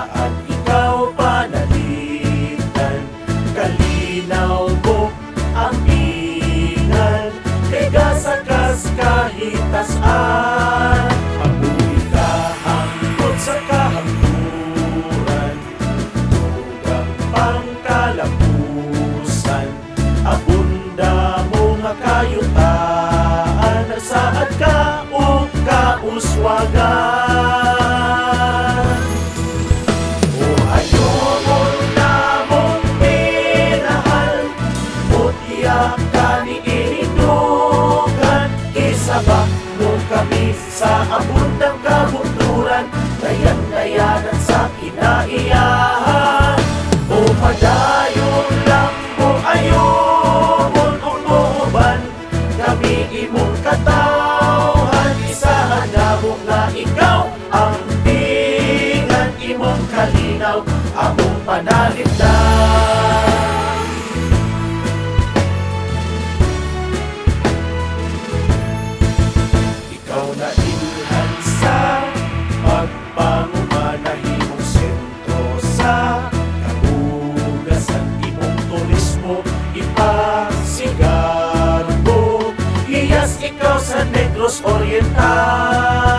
saan ikaw panalitan. Kalinaw mo ang ingal, kay gasakas kahit tasaan. Abuhi ka hangkot sa kahamburan, tugang pangkalapusan. Abunda mo nga kayutaan, nagsaad ka o kauswagan. O ayomon na mong pinahal, mutiyak ka ni ininugan. Isaba mo kami sa abundang kabunduran, dayan-dayanan sa kinaiyahan. O padayon lang mo ayomon umuuban, kami imong katawhan. Isahan na mo nga ikaw ang tingan, imong kalinaw among panalipdan. Ikaw na ilhan sa pagpangumanahimong sentro sa kahugasan, imong turismo ipasigar mo. Hiyas ikaw sa Negros Oriental.